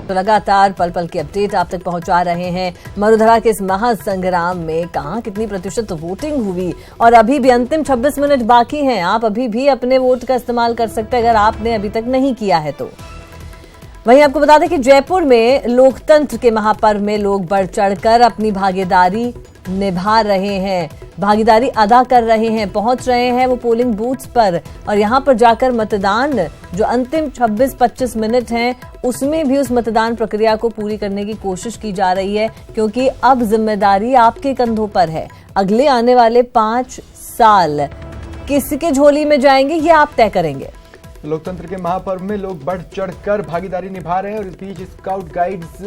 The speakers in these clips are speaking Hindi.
तो लगातार पल पल की अपडेट आप तक पहुंचा रहे हैं। मरुधरा के इस महासंग्राम में कहां कितनी प्रतिशत वोटिंग हुई और अभी भी अंतिम 26 मिनट बाकी हैं। आप अभी भी अपने वोट का इस्तेमाल कर सकते हैं अगर आपने अभी तक नहीं किया है तो। वहीं आपको बता दें कि जयपुर में लोकतंत्र के महापर्व में लोग बढ़ चढ़कर अपनी भागीदारी निभा रहे हैं, भागीदारी अदा कर रहे हैं, पहुंच रहे हैं वो पोलिंग बूथ्स पर और यहां पर जाकर मतदान जो अंतिम 26-25 मिनट हैं उसमें भी उस मतदान प्रक्रिया को पूरी करने की कोशिश की जा रही है, क्योंकि अब जिम्मेदारी आपके कंधों पर है। अगले आने वाले 5 साल किसके झोली में जाएंगे ये आप तय करेंगे। लोकतंत्र के महापर्व में लोग बढ़ चढ़कर भागीदारी निभा रहे हैं और इस बीच स्काउट गाइड्स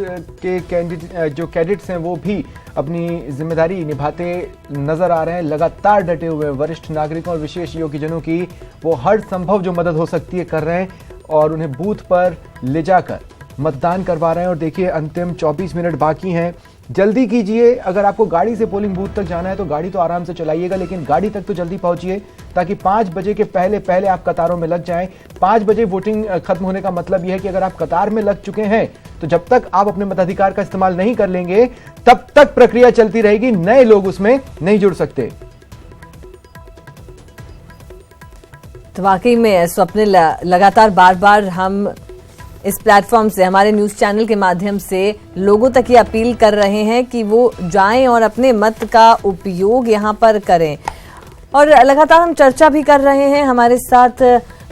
के जो कैडेट्स हैं वो भी अपनी जिम्मेदारी निभाते नजर आ रहे हैं। लगातार डटे हुए वरिष्ठ नागरिकों और विशेष योग्यजनों की वो हर संभव जो मदद हो सकती है कर रहे हैं और उन्हें बूथ पर ले जाकर मतदान करवा रहे हैं। और देखिए अंतिम 24 मिनट बाकी हैं, जल्दी कीजिए। अगर आपको गाड़ी से पोलिंग बूथ तक जाना है तो गाड़ी तो आराम से चलाइएगा, लेकिन गाड़ी तक तो जल्दी पहुंचिए ताकि 5 बजे के पहले आप कतारों में लग जाएं। 5 बजे वोटिंग खत्म होने का मतलब यह है कि अगर आप कतार में लग चुके हैं तो जब तक आप अपने मताधिकार का इस्तेमाल नहीं कर लेंगे तब तक प्रक्रिया चलती रहेगी, नए लोग उसमें नहीं जुड़ सकते। तो वाकई में स्वप्निल, लगातार बार बार हम इस प्लेटफॉर्म से, हमारे न्यूज चैनल के माध्यम से लोगों तक ये अपील कर रहे हैं कि वो जाएं और अपने मत का उपयोग यहां पर करें। और लगातार हम चर्चा भी कर रहे हैं, हमारे साथ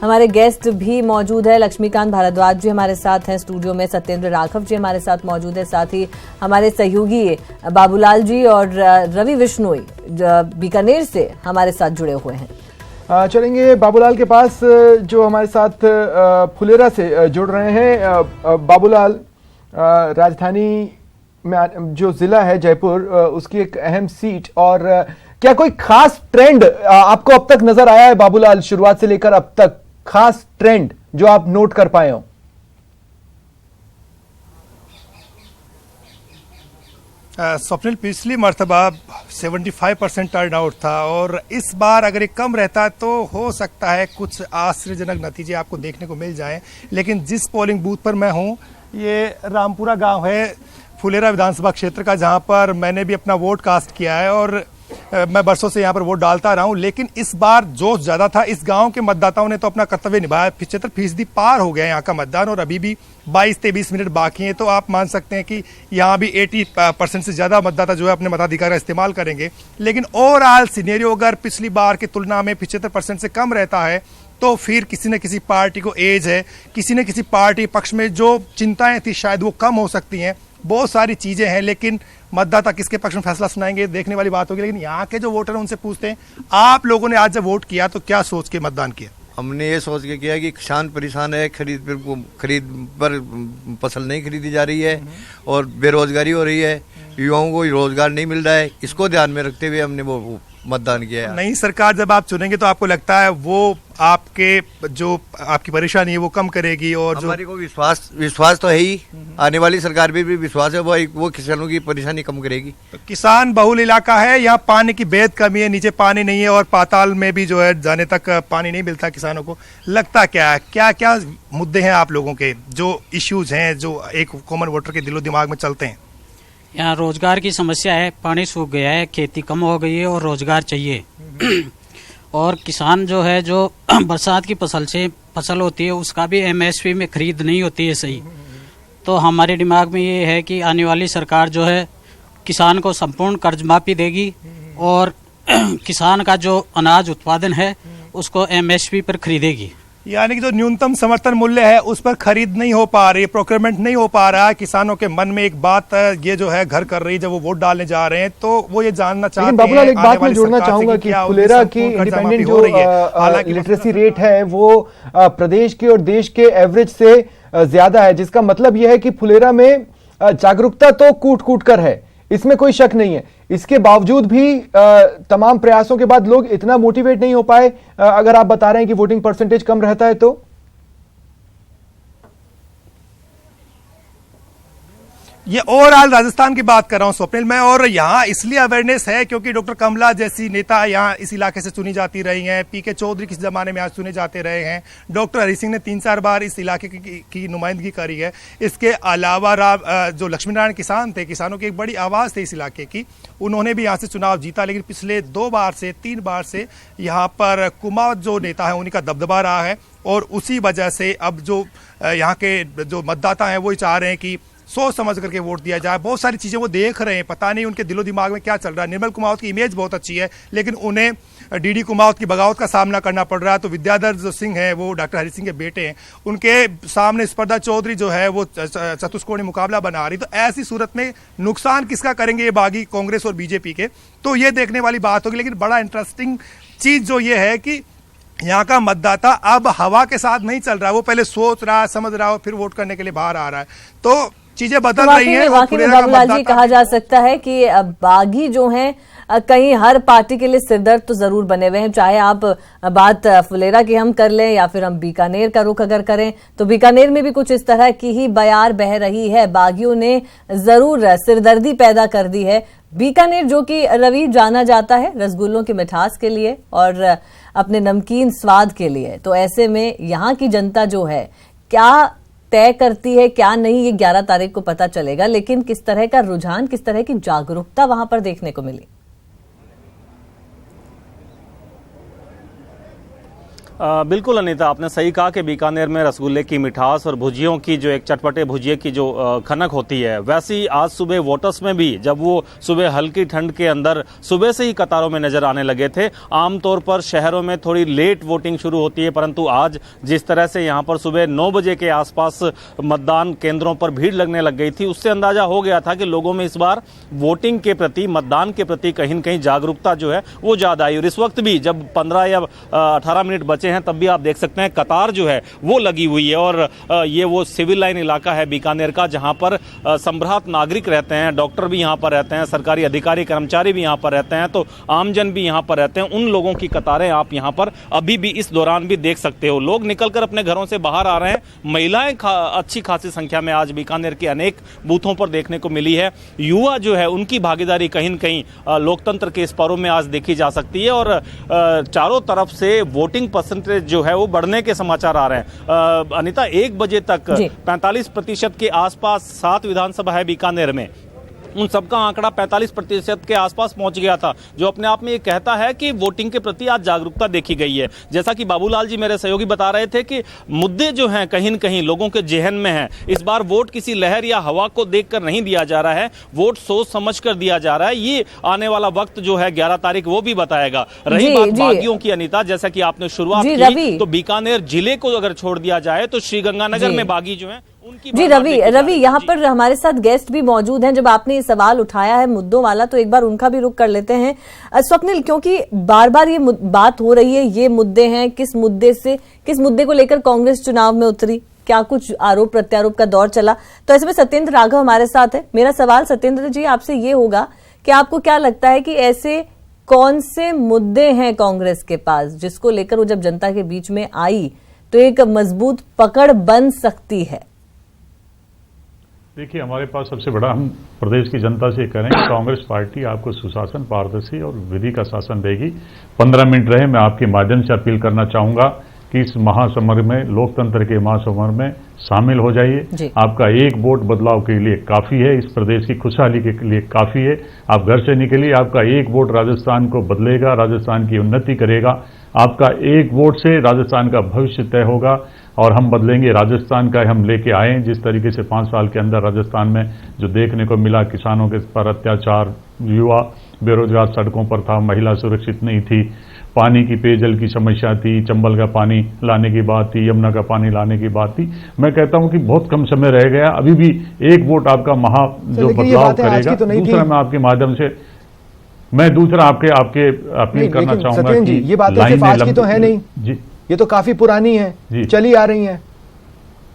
हमारे गेस्ट भी मौजूद है। लक्ष्मीकांत भारद्वाज जी हमारे साथ हैं स्टूडियो में, सत्येंद्र राघव जी हमारे साथ मौजूद है, साथ ही हमारे सहयोगी बाबूलाल जी और रवि विश्नोई बीकानेर से हमारे साथ जुड़े हुए हैं। चलेंगे बाबूलाल के पास जो हमारे साथ फुलेरा से जुड़ रहे हैं। बाबूलाल, राजधानी में जो जिला है जयपुर उसकी एक अहम सीट, और क्या कोई खास ट्रेंड आपको अब तक नजर आया है बाबूलाल, शुरुआत से लेकर अब तक खास ट्रेंड जो आप नोट कर पाए हो? स्वप्निल, पिछली मर्तबा 75% टर्न आउट था और इस बार अगर ये कम रहता तो हो सकता है कुछ आश्चर्यजनक नतीजे आपको देखने को मिल जाएं। लेकिन जिस पोलिंग बूथ पर मैं हूं ये रामपुरा गांव है फुलेरा विधानसभा क्षेत्र का, जहां पर मैंने भी अपना वोट कास्ट किया है और मैं बरसों से यहाँ पर वोट डालता रहा हूँ। लेकिन इस बार जोश ज्यादा था। इस गांव के मतदाताओं ने तो अपना कर्तव्य निभाया। 75% पार हो गया यहाँ का मतदान और अभी भी 22-23 मिनट बाकी हैं। तो आप मान सकते हैं कि यहाँ भी 80% से ज्यादा मतदाता जो है अपने मताधिकार का इस्तेमाल करेंगे। लेकिन ओवरऑल सिनेरियो अगर पिछली बार की तुलना में 75% से कम रहता है तो फिर किसी न किसी पार्टी को एज है, किसी न किसी पार्टी पक्ष में जो चिंताएं थी शायद वो कम हो सकती हैं। बहुत सारी चीजें हैं, लेकिन मतदाता किसके पक्ष में फैसला सुनाएंगे देखने वाली बात होगी। लेकिन यहाँ के जो वोटर हैं उनसे पूछते हैं, आप लोगों ने आज जब वोट किया तो क्या सोच के मतदान किया? हमने ये सोच के किया कि किसान परेशान है, खरीद पर फसल नहीं खरीदी जा रही है और बेरोजगारी हो रही है, युवाओं को रोजगार नहीं मिल रहा है। इसको ध्यान में रखते हुए हमने वो मतदान किया है। नई सरकार जब आप चुनेंगे तो आपको लगता है वो आपके जो आपकी परेशानी है वो कम करेगी? और हमारे को विश्वास तो है ही, आने वाली सरकार भी विश्वास है वो किसानों की परेशानी कम करेगी। तो किसान बहुल इलाका है, यहाँ पानी की बेहद कमी है, नीचे पानी नहीं है और पाताल में भी जो है जाने तक पानी नहीं मिलता किसानों को। लगता क्या है, क्या क्या मुद्दे हैं आप लोगों के, जो इश्यूज हैं जो एक कॉमन वोटर के दिलो दिमाग में चलते हैं? यहाँ रोजगार की समस्या है, पानी सूख गया है, खेती कम हो गई है और रोजगार चाहिए। और किसान जो है, जो बरसात की फसल होती है उसका भी MSP में खरीद नहीं होती है सही। तो हमारे दिमाग में ये है कि आने वाली सरकार जो है किसान को संपूर्ण कर्ज माफी देगी और किसान का जो अनाज उत्पादन है उसको MSP पर खरीदेगी। यानी कि जो न्यूनतम समर्थन मूल्य है उस पर खरीद नहीं हो पा रही, प्रोक्योरमेंट नहीं हो पा रहा है। किसानों के मन में एक बात ये जो है घर कर रही है जब वो वोट डालने जा रहे हैं, तो वो ये जानना चाहते हैं। बाबूलाल, एक बात मैं जोड़ना चाहूंगा कि फुलेरा की इंडिपेंडेंट जो लिटरेसी रेट है वो प्रदेश के और देश के एवरेज से ज्यादा है, जिसका मतलब यह है कि फुलेरा में जागरूकता तो कूट कूट कर है, इसमें कोई शक नहीं है। इसके बावजूद भी तमाम प्रयासों के बाद लोग इतना मोटिवेट नहीं हो पाए, अगर आप बता रहे हैं कि वोटिंग परसेंटेज कम रहता है तो? ये ओवरऑल राजस्थान की बात कर रहा हूं स्वप्निल मैं, और यहाँ इसलिए अवेयरनेस है क्योंकि डॉक्टर कमला जैसी नेता यहाँ इस इलाके से चुनी जाती रही हैं, पीके चौधरी किस जमाने में आज चुने जाते रहे हैं, डॉक्टर हरि सिंह ने 3-4 बार इस इलाके की नुमाइंदगी करी है। इसके अलावा जो लक्ष्मी नारायण किसान थे, किसानों की एक बड़ी आवाज़ थी इस इलाके की, उन्होंने भी यहाँ से चुनाव जीता, लेकिन पिछले 2 बार से 3 बार से यहाँ पर कुमाऊं जो नेता है उन्हीं का दबदबा रहा है, और उसी वजह से अब जो यहाँ के जो मतदाता हैं वो चाह रहे हैं कि सोच समझ करके वोट दिया जाए। बहुत सारी चीज़ें वो देख रहे हैं, पता नहीं उनके दिलो दिमाग में क्या चल रहा है। निर्मल कुमाऊं की इमेज बहुत अच्छी है, लेकिन उन्हें डीडी कुमाऊं की बगावत का सामना करना पड़ रहा है। तो विद्याधर जो सिंह है वो डॉक्टर हरि सिंह के बेटे हैं, उनके सामने स्पर्धा चौधरी जो है वो चतुष्कोणीय मुकाबला बना रही। तो ऐसी सूरत में नुकसान किसका करेंगे ये बागी कांग्रेस और बीजेपी के, तो ये देखने वाली बात होगी। लेकिन बड़ा इंटरेस्टिंग चीज जो ये है कि यहाँ का मतदाता अब हवा के साथ नहीं चल रहा है, वो पहले सोच रहा है, समझ रहा है, फिर वोट करने के लिए बाहर आ रहा है। तो चीजें बदल रही हैं। वाकई में बाबूलाल जी कहा जा सकता है कि बागी जो हैं कहीं हर पार्टी के लिए सिरदर्द तो जरूर बने हुए हैं। चाहे आप बात फुलेरा की हम कर लें या फिर हम बीकानेर का रुख अगर करें, तो बीकानेर में भी कुछ इस तरह की ही बयार बह रही है। बागियों ने जरूर सिरदर्दी पैदा कर दी है। बीकानेर जो कि रवि जाना जाता है रसगुल्लों की मिठास के लिए और अपने नमकीन स्वाद के लिए, तो ऐसे में यहाँ की जनता जो है क्या तय करती है क्या नहीं, ये 11 तारीख को पता चलेगा। लेकिन किस तरह का रुझान, किस तरह की जागरूकता वहां पर देखने को मिली। बिल्कुल अनीता, आपने सही कहा कि बीकानेर में रसगुल्ले की मिठास और भुजियों की जो एक चटपटे भुजिए की जो खनक होती है, वैसी आज सुबह वोटर्स में भी जब वो सुबह हल्की ठंड के अंदर सुबह से ही कतारों में नजर आने लगे थे। आमतौर पर शहरों में थोड़ी लेट वोटिंग शुरू होती है, परंतु आज जिस तरह से यहाँ पर सुबह 9 बजे के आसपास मतदान केंद्रों पर भीड़ लगने लग गई थी, उससे अंदाजा हो गया था कि लोगों में इस बार वोटिंग के प्रति, मतदान के प्रति कहीं न कहीं जागरूकता जो है वो ज्यादा आई। और इस वक्त भी जब 15 या 18 मिनट बचे हैं तब भी आप देख सकते हैं कतार जो है वो लगी हुई है। और ये वो सिविल लाइन इलाका है बीकानेर का, जहां पर संभ्रात नागरिक रहते हैं, डॉक्टर भी यहां पर रहते हैं, सरकारी अधिकारी कर्मचारी भी यहां पर रहते हैं, तो आमजन भी यहां पर रहते हैं। उन लोगों की कतारें आप यहां पर अभी भी इस दौरान भी देख सकते हो। लोग निकलकर अपने घरों से बाहर आ रहे हैं। महिलाएं अच्छी खासी संख्या में आज बीकानेर के अनेक बूथों पर देखने को मिली है। युवा जो है उनकी भागीदारी कहीं न कहीं लोकतंत्र के इस पर्व में आज देखी जा सकती है। और चारों तरफ से वोटिंग परसेंटेज जो है वो बढ़ने के समाचार आ रहे हैं। अनीता, 1 बजे तक 45% के आसपास 7 विधानसभा है बीकानेर में, उन सबका आंकड़ा 45% के आसपास पहुंच गया था, जो अपने आप में ये कहता है कि वोटिंग के प्रति आज जागरूकता देखी गई है। जैसा कि बाबूलाल जी मेरे सहयोगी बता रहे थे कि मुद्दे जो हैं कहीं न कहीं लोगों के जेहन में हैं। इस बार वोट किसी लहर या हवा को देखकर नहीं दिया जा रहा है, वोट सोच समझ कर दिया जा रहा है। ये आने वाला वक्त जो है 11 तारीख वो भी बताएगा। रही बात बागियों की अनीता, जैसा कि आपने शुरुआत की, तो बीकानेर जिले को अगर छोड़ दिया जाए तो श्रीगंगानगर में बागी जो है जी रवि यहाँ पर हमारे साथ गेस्ट भी मौजूद हैं। जब आपने ये सवाल उठाया है मुद्दों वाला, तो एक बार उनका भी रुख कर लेते हैं। स्वप्निल, क्योंकि बार बार ये बात हो रही है, ये मुद्दे हैं, किस मुद्दे को लेकर कांग्रेस चुनाव में उतरी, क्या कुछ आरोप प्रत्यारोप का दौर चला, तो ऐसे में सत्येंद्र राघव हमारे साथ है। मेरा सवाल सत्येंद्र जी आपसे ये होगा कि आपको क्या लगता है कि ऐसे कौन से मुद्दे हैं कांग्रेस के पास जिसको लेकर वो जब जनता के बीच में आई तो एक मजबूत पकड़ बन सकती है? देखिए, हमारे पास सबसे बड़ा, हम प्रदेश की जनता से करें कि कांग्रेस पार्टी आपको सुशासन, पारदर्शी और विधि का शासन देगी। 15 मिनट रहे, मैं आपके माध्यम से अपील करना चाहूंगा कि इस महासमर में, लोकतंत्र के महासमर में शामिल हो जाइए। आपका एक वोट बदलाव के लिए काफी है, इस प्रदेश की खुशहाली के लिए काफी है। आप घर से निकलिए, आपका एक वोट राजस्थान को बदलेगा, राजस्थान की उन्नति करेगा। आपका एक वोट से राजस्थान का भविष्य तय होगा और हम बदलेंगे राजस्थान का। हम लेके आए जिस तरीके से 5 साल के अंदर राजस्थान में जो देखने को मिला, किसानों के पर अत्याचार, युवा बेरोजगार सड़कों पर था, महिला सुरक्षित नहीं थी, पानी की, पेयजल की समस्या थी, चंबल का पानी लाने की बात थी, यमुना का पानी लाने की बात थी। मैं कहता हूं कि बहुत कम समय रह गया, अभी भी एक वोट आपका जो बदलाव करेगा। दूसरा, मैं आपके माध्यम से दूसरा आपके अपील करना चाहूंगा कि ये बातें सिर्फ आज की तो है नहीं जी, ये तो काफी पुरानी है, चली आ रही हैं।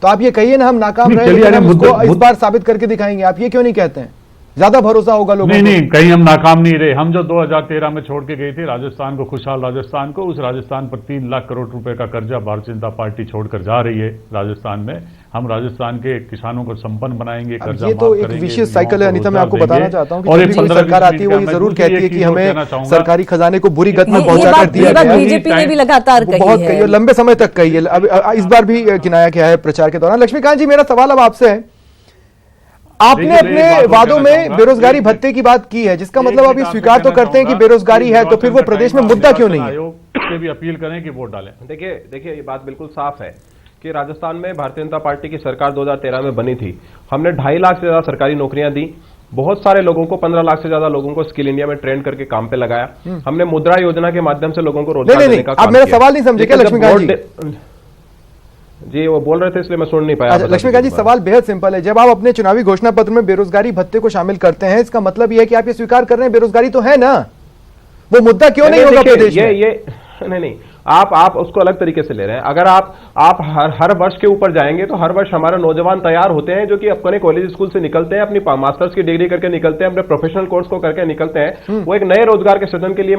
तो आप ये कहिए ना, हम नाकाम रहे, हम उसको इस बार साबित करके दिखाएंगे। आप ये क्यों नहीं कहते हैं? ज्यादा भरोसा होगा लोगों को। नहीं, कहीं हम नाकाम नहीं रहे। हम जो 2013 में छोड़ के गए थे राजस्थान को, खुशहाल राजस्थान को, उस राजस्थान पर 3 लाख करोड़ रुपए का कर्जा भारतीय जनता पार्टी छोड़कर जा रही है राजस्थान में। हम राजस्थान के किसानों को संपन्न बनाएंगे, कर्जा ये तो माफ एक करेंगे, विशेष साइकिल है युवाओं को अनिता, मैं आपको रोजगार बताना देंगे। चाहता हूँ कि और जब ये भी कोई 15-20 सरकार आती है वो ये मिनट का जरूर मैं कहती है कि एक हमें कहना चाहूंगा। सरकारी खजाने को बुरी गत में ये पहुंचा कर दिया बात गया है। बीजेपी ने भी लगातार कही बहुत है। कही और लंबे समय तक कही है। अब इस बार भी किनाया किया है प्रचार के दौरान। लक्ष्मीकांत जी, मेरा सवाल अब आपसे है, आपने देखिए, अपने एक बात और वादों कहना में चाहूंगा। बेरोजगारी भत्ते की बात की है, जिसका मतलब आप ये स्वीकार तो करते हैं कि बेरोजगारी है, तो फिर वो प्रदेश में मुद्दा क्यों नहीं है? आयोग से भी अपील करें कि वोट डालें। देखिए ये बात बिल्कुल साफ है कि राजस्थान में भारतीय जनता पार्टी की सरकार 2013 में बनी थी। हमने 2.5 लाख से ज्यादा सरकारी नौकरियां दी, बहुत सारे लोगों को 15 लाख से ज्यादा लोगों को स्किल इंडिया में ट्रेन करके काम पे लगाया। हमने मुद्रा योजना के माध्यम से लोगों को रोजगार देने का आप काम मेरा किया। सवाल नहीं समझे क्या लेकिन जब लक्ष्मीकांत वोट जी वो बोल रहे थे इसलिए मैं सुन नहीं पाया। अच्छा लक्ष्मीकांत जी, सवाल बेहद सिंपल है। जब आप अपने चुनावी घोषणा पत्र में बेरोजगारी भत्ते को शामिल करते हैं, इसका मतलब यह है कि आप ये स्वीकार कर रहे हैं बेरोजगारी तो है ना, वो मुद्दा क्यों नहीं होगा प्रदेश में? ये नहीं आप उसको अलग तरीके से ले रहे हैं। अगर आप हर वर्ष के ऊपर जाएंगे तो हर वर्ष हमारे नौजवान तैयार होते हैं जो कि अपने कॉलेज स्कूल से निकलते हैं, अपनी मास्टर्स की डिग्री करके निकलते हैं, अपने प्रोफेशनल कोर्स को करके निकलते हैं, वो एक नए रोजगार के सृजन के लिए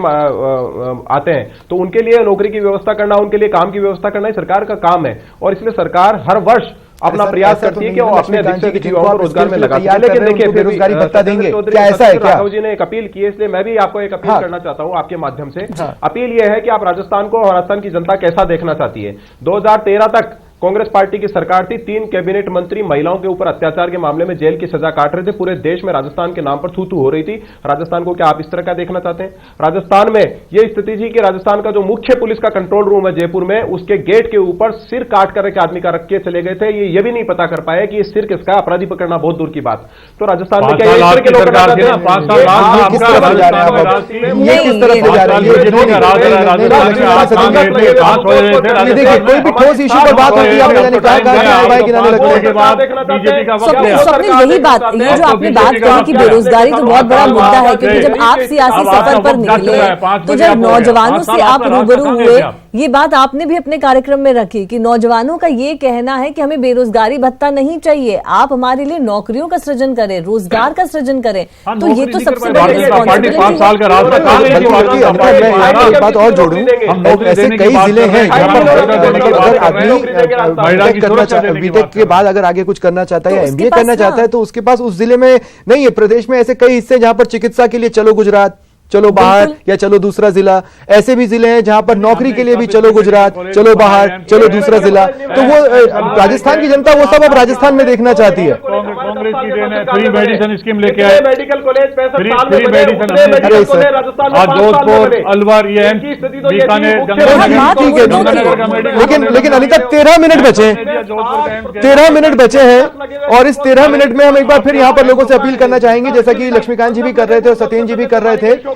आते हैं। तो उनके लिए नौकरी की व्यवस्था करना, उनके लिए काम की व्यवस्था करना ही सरकार का काम है। और इसलिए सरकार हर वर्ष अपना प्रयास करती है कि वो अपने अधिक से अधिक युवाओं को रोजगार में लगा सके। लेकिन देखिए बेरोजगारी भत्ता देंगे, क्या ऐसा है क्या? राघव जी ने एक अपील की है, इसलिए मैं भी आपको एक अपील करना चाहता हूं आपके माध्यम से। अपील यह है कि आप राजस्थान को और राजस्थान की जनता कैसा देखना चाहती है। 2013 तक कांग्रेस पार्टी की सरकार थी, 3 कैबिनेट मंत्री महिलाओं के ऊपर अत्याचार के मामले में जेल की सजा काट रहे थे। पूरे देश में राजस्थान के नाम पर थू-थू हो रही थी। राजस्थान को क्या आप इस तरह का देखना चाहते हैं? राजस्थान में यह स्थिति थी कि राजस्थान का जो मुख्य पुलिस का कंट्रोल रूम है जयपुर में, उसके गेट के ऊपर सिर काट कर एक आदमी का रख के चले गए थे। ये भी नहीं पता कर पाए कि ये सिर किसका, अपराधी पकड़ना बहुत दूर की बात। तो राजस्थान में क्या इस तरह के लोग करना चाहते हैं? किस तरफ ले जा रहे हैं आप? ये किस तरफ ले जा रहे हैं? ये देखिए, कोई भी ठोस इशू पर बात होती है, आपने जाने कहा गिनाने लगते हैं। स्वप्निल, यही बात, ये जो आपने बात कही कि बेरोजगारी तो बहुत बड़ा मुद्दा है, क्योंकि जब आप सियासी सफर पर निकले तो जब नौजवानों से आप रूबरू हुए, ये बात आपने भी अपने कार्यक्रम में रखी कि नौजवानों का ये कहना है कि हमें बेरोजगारी भत्ता नहीं चाहिए, आप हमारे लिए नौकरियों का सृजन करें, रोजगार का सृजन करें। तो ये तो सबसे बड़ी रिस्पॉन्सिबिलिटी है। एक बात और जोड़ूं, ऐसे कई जिले हैं अगर आदमी बीटेक के बाद अगर आगे कुछ करना चाहता है या एमबीए करना चाहता है तो उसके पास उस जिले में नहीं है। प्रदेश में ऐसे कई हिस्से जहां पर चिकित्सा के लिए चलो गुजरात, चलो बाहर या चलो दूसरा जिला, ऐसे भी जिले हैं जहां पर नौकरी के लिए भी चलो गुजरात, चलो बाहर, चलो दूसरा जिला। तो वो राजस्थान की जनता वो सब अब राजस्थान में देखना चाहती है। कांग्रेस की देन है, फ्री मेडिसिन स्कीम लेके आए, मेडिकल कॉलेज आज जोधपुर, अलवर, ये बीकानेर, लेकिन अनिता 13 मिनट बचे, 13 मिनट बचे हैं और इस 13 मिनट में हम एक बार फिर यहाँ पर लोगों से अपील करना चाहेंगे, जैसा कि लक्ष्मीकांत जी भी कर रहे थे और सत्येंद्र जी भी कर रहे थे।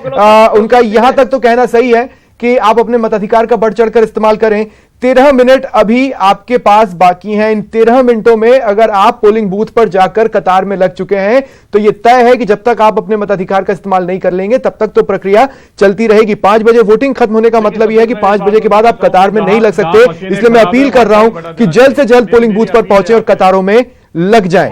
उनका यहां तक तो कहना सही है कि आप अपने मताधिकार का बढ़ चढ़कर इस्तेमाल करें। 13 मिनट अभी आपके पास बाकी हैं। इन 13 मिनटों में अगर आप पोलिंग बूथ पर जाकर कतार में लग चुके हैं तो यह तय है कि जब तक आप अपने मताधिकार का इस्तेमाल नहीं कर लेंगे तब तक तो प्रक्रिया चलती रहेगी। 5 बजे वोटिंग खत्म होने का मतलब यह है कि 5 बजे के बाद आप कतार में नहीं लग सकते। इसलिए मैं अपील कर रहा हूं कि जल्द से जल्द पोलिंग बूथ पर पहुंचे और कतारों में लग जाएं।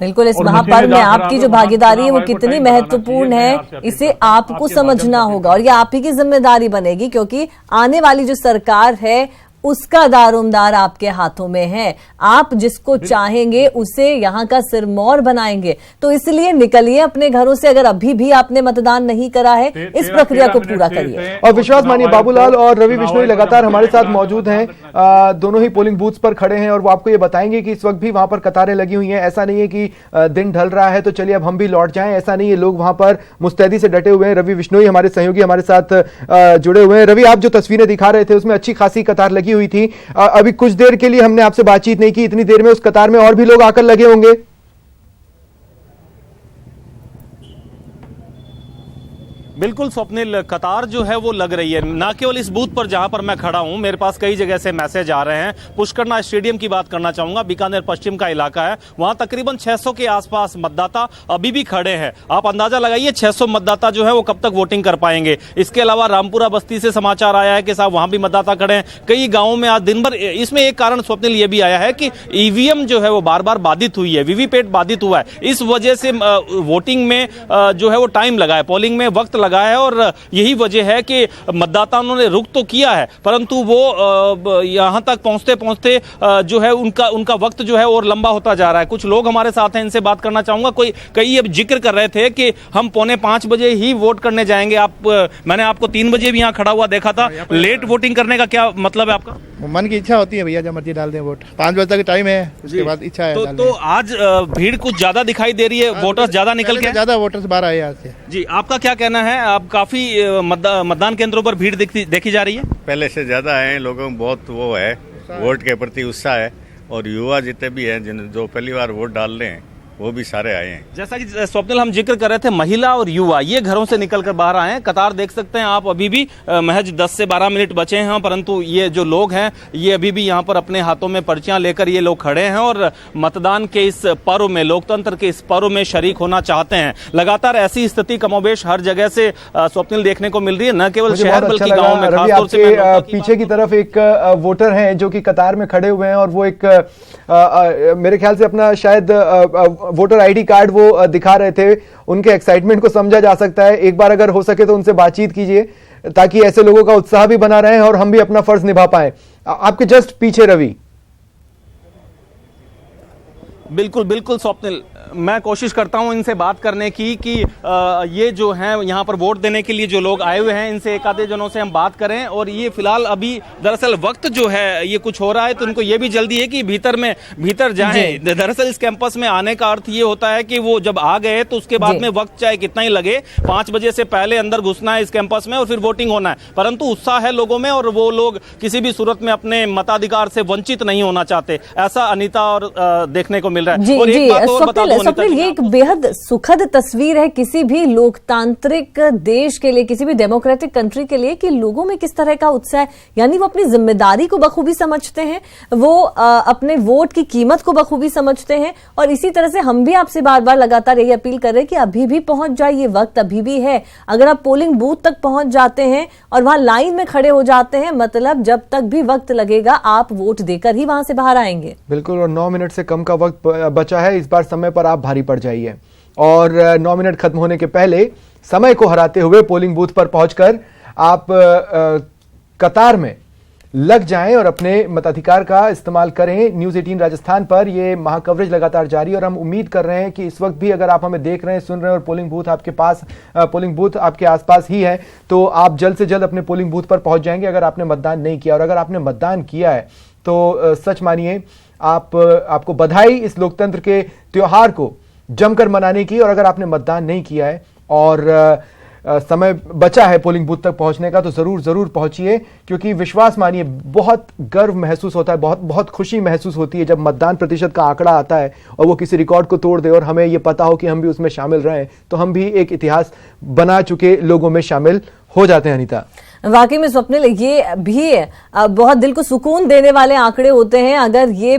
बिल्कुल, इस महापर्व में आपकी जो भागीदारी है वो कितनी महत्वपूर्ण है, इसे आपको समझना होगा और ये आप ही की जिम्मेदारी बनेगी, क्योंकि आने वाली जो सरकार है उसका दारोमदार आपके हाथों में है। आप जिसको चाहेंगे उसे यहाँ का सिरमौर बनाएंगे। तो इसलिए निकलिए अपने घरों से, अगर अभी भी आपने मतदान नहीं करा है, इस प्रक्रिया को पूरा करिए। और विश्वास मानिए, बाबूलाल और रवि बिश्नोई लगातार हमारे साथ मौजूद हैं, दोनों ही पोलिंग बूथ्स पर खड़े हैं और वो आपको ये बताएंगे कि इस वक्त भी वहां पर कतारें लगी हुई हैं। ऐसा नहीं है कि दिन ढल रहा है तो चलिए अब हम भी लौट जाएं, ऐसा नहीं है। लोग वहां पर मुस्तैदी से डटे हुए हैं। रवि बिश्नोई हमारे सहयोगी हमारे साथ जुड़े हुए हैं। रवि, आप जो तस्वीरें दिखा रहे थे उसमें अच्छी खासी कतार लगी हुई थी। अभी कुछ देर के लिए हमने आपसे बातचीत नहीं की, इतनी देर में उस कतार में और भी लोग आकर लगे होंगे। बिल्कुल स्वप्निल, कतार जो है वो लग रही है, ना केवल इस बूथ पर जहां पर मैं खड़ा हूं, मेरे पास कई जगह से मैसेज आ रहे हैं। पुष्करना स्टेडियम की बात करना चाहूंगा, बीकानेर पश्चिम का इलाका है, वहां तकरीबन 600 के आसपास मतदाता अभी भी खड़े हैं। आप अंदाजा लगाइए 600 मतदाता जो है वो कब तक वोटिंग कर पाएंगे। इसके अलावा रामपुरा बस्ती से समाचार आया है कि साहब वहां भी मतदाता खड़े हैं। कई गाँवों में आज दिन भर, इसमें एक कारण स्वप्निल ये भी आया है कि ईवीएम जो है वो बार बार बाधित हुई है, वीवीपैट बाधित हुआ है। इस वजह से वोटिंग में जो है वो टाइम लगा है, पोलिंग में वक्त लगा है और यही वजह है कि मतदाताओं ने रुख तो किया है, परंतु वो यहाँ तक पहुँचते पहुँचते जो है उनका वक्त जो है और लंबा होता जा रहा है। कुछ लोग हमारे साथ हैं, इनसे बात करना चाहूंगा। कई अब जिक्र कर रहे थे कि हम 4:45 बजे ही वोट करने जाएंगे। मैंने आपको 3 बजे भी यहाँ खड़ा हुआ देखा था। लेट वोटिंग करने का क्या मतलब है आपका? मन की इच्छा होती है भैया, जब मर्जी डाल दें वोट। 5 बजे तक टाइम है, उसके बाद इच्छा है। तो आज भीड़ कुछ ज्यादा दिखाई दे रही है, वोटर्स ज्यादा निकल के? ज्यादा वोटर्स बाहर आए आज से। जी, आपका क्या कहना है? आप काफी मतदान केंद्रों पर भीड़ देखी जा रही है? पहले से ज्यादा है, लोगों में बहुत वो है, वोट के प्रति उत्साह है और युवा जितने भी हैं जो पहली बार वोट डाल रहे हैं वो भी सारे आए हैं। जैसा कि स्वप्निल हम जिक्र कर रहे थे, महिला और युवा ये घरों से निकलकर बाहर आए हैं। कतार देख सकते हैं आप, अभी भी महज 10 से 12 मिनट बचे हैं, परंतु ये जो लोग हैं ये अभी भी यहाँ पर अपने हाथों में पर्चियां लेकर ये लोग खड़े हैं और मतदान के इस पर्व में, लोकतंत्र के इस पर्व में शरीक होना चाहते हैं। लगातार ऐसी स्थिति कमोबेश हर जगह से स्वप्निल देखने को मिल रही है, न केवल शहर बल्कि गाँव में। खासतौर से पीछे की तरफ एक वोटर हैं जो कि कतार में खड़े हुए हैं और वो एक मेरे ख्याल से अपना शायद वोटर आईडी कार्ड वो दिखा रहे थे। उनके एक्साइटमेंट को समझा जा सकता है। एक बार अगर हो सके तो उनसे बातचीत कीजिए ताकि ऐसे लोगों का उत्साह भी बना रहे और हम भी अपना फर्ज निभा पाए। आपके जस्ट पीछे रवि। बिल्कुल बिल्कुल स्वप्निल, मैं कोशिश करता हूं इनसे बात करने की कि ये जो हैं यहाँ पर वोट देने के लिए जो लोग आए हुए हैं, इनसे एक आधे जनों से हम बात करें। और ये फिलहाल अभी दरअसल वक्त जो है ये कुछ हो रहा है, तो उनको ये भी जल्दी है कि भीतर जाएं। दरअसल इस कैंपस में आने का अर्थ ये होता है कि वो जब आ गए तो उसके बाद में वक्त चाहे कितना ही लगे, 5 बजे से पहले अंदर घुसना है इस कैंपस में और फिर वोटिंग होना है। परंतु उत्साह है लोगों में और वो लोग किसी भी सूरत में अपने मताधिकार से वंचित नहीं होना चाहते, ऐसा अनीता और देखने को मिल रहा है। जी, और एक बात और बता दूं, स्वप्निल, ये एक बेहद सुखद तस्वीर है किसी भी लोकतांत्रिक देश के लिए, किसी भी डेमोक्रेटिक कंट्री के लिए, कि लोगों में किस तरह का उत्साह है। यानी वो अपनी जिम्मेदारी को बखूबी समझते हैं, वो अपने वोट की कीमत को बखूबी समझते हैं। और इसी तरह से हम भी आपसे बार बार लगातार यही अपील कर रहे हैं कि अभी भी पहुंच जाइए, वक्त अभी भी है। अगर आप पोलिंग बूथ तक पहुंच जाते हैं और वहां लाइन में खड़े हो जाते हैं, मतलब जब तक भी वक्त लगेगा आप वोट देकर ही वहां से बाहर आएंगे। बिल्कुल, और 9 मिनट से कम का वक्त बचा है। इस बार समय पर आप भारी पड़ जाइए और 9 मिनट खत्म होने के पहले समय को हराते हुए पोलिंग बूथ पर पहुंचकर आप कतार में लग जाएं और अपने मताधिकार का इस्तेमाल करें। न्यूज़ 18 राजस्थान पर ये महाकवरेज लगातार जारी और हम उम्मीद कर रहे हैं कि इस वक्त भी अगर आप हमें देख रहे हैं, सुन रहे हैं और पोलिंग बूथ आपके आसपास ही है, तो आप जल्द से जल्द अपने पोलिंग बूथ पर पहुंच जाएंगे अगर आपने मतदान नहीं किया। और अगर आपने मतदान किया है तो सच मानिए आपको बधाई इस लोकतंत्र के त्योहार को जमकर मनाने की। और अगर आपने मतदान नहीं किया है और समय बचा है पोलिंग बूथ तक पहुंचने का, तो जरूर पहुंचिए, क्योंकि विश्वास मानिए बहुत गर्व महसूस होता है, बहुत खुशी महसूस होती है जब मतदान प्रतिशत का आंकड़ा आता है और वो किसी रिकॉर्ड को तोड़ दे और हमें ये पता हो कि हम भी उसमें शामिल रहे, तो हम भी एक इतिहास बना चुके लोगों में शामिल हो जाते हैं। अनीता, वाकई में स्वप्निल, ये भी बहुत दिल को सुकून देने वाले आंकड़े होते हैं। अगर ये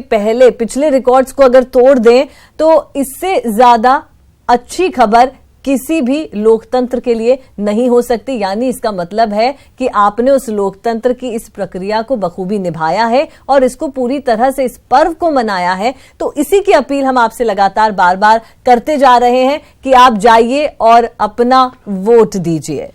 पिछले रिकॉर्ड्स को अगर तोड़ दें तो इससे ज्यादा अच्छी खबर किसी भी लोकतंत्र के लिए नहीं हो सकती। यानी इसका मतलब है कि आपने उस लोकतंत्र की इस प्रक्रिया को बखूबी निभाया है और इसको पूरी तरह से, इस पर्व को मनाया है। तो इसी की अपील हम आपसे लगातार बार बार करते जा रहे हैं कि आप जाइए और अपना वोट दीजिए।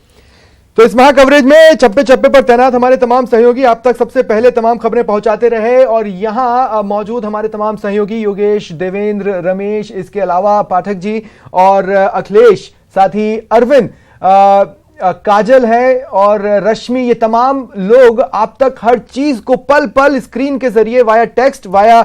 तो इस महा कवरेज में चप्पे चप्पे पर तैनात हमारे तमाम सहयोगी आप तक सबसे पहले तमाम खबरें पहुंचाते रहे और यहां मौजूद हमारे तमाम सहयोगी योगेश, देवेंद्र, रमेश, इसके अलावा पाठक जी और अखिलेश, साथ ही अरविंद, काजल है और रश्मि, ये तमाम लोग आप तक हर चीज को पल पल स्क्रीन के जरिए, via text, via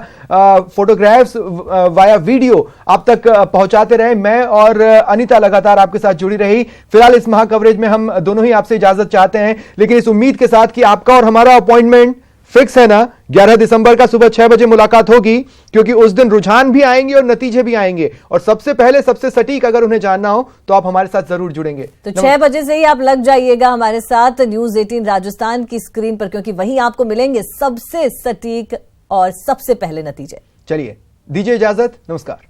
photographs, via video आप तक पहुंचाते रहे। मैं और अनीता लगातार आपके साथ जुड़ी रही। फिलहाल इस महा कवरेज में हम दोनों ही आपसे इजाजत चाहते हैं, लेकिन इस उम्मीद के साथ कि आपका और हमारा अपॉइंटमेंट फिक्स है ना, 11 दिसंबर का सुबह 6 बजे मुलाकात होगी, क्योंकि उस दिन रुझान भी आएंगे और नतीजे भी आएंगे और सबसे पहले सबसे सटीक अगर उन्हें जानना हो तो आप हमारे साथ जरूर जुड़ेंगे। तो 6 बजे से ही आप लग जाइएगा हमारे साथ न्यूज़ 18 राजस्थान की स्क्रीन पर, क्योंकि वहीं आपको मिलेंगे सबसे सटीक और सबसे पहले नतीजे। चलिए, दीजिए इजाजत, नमस्कार।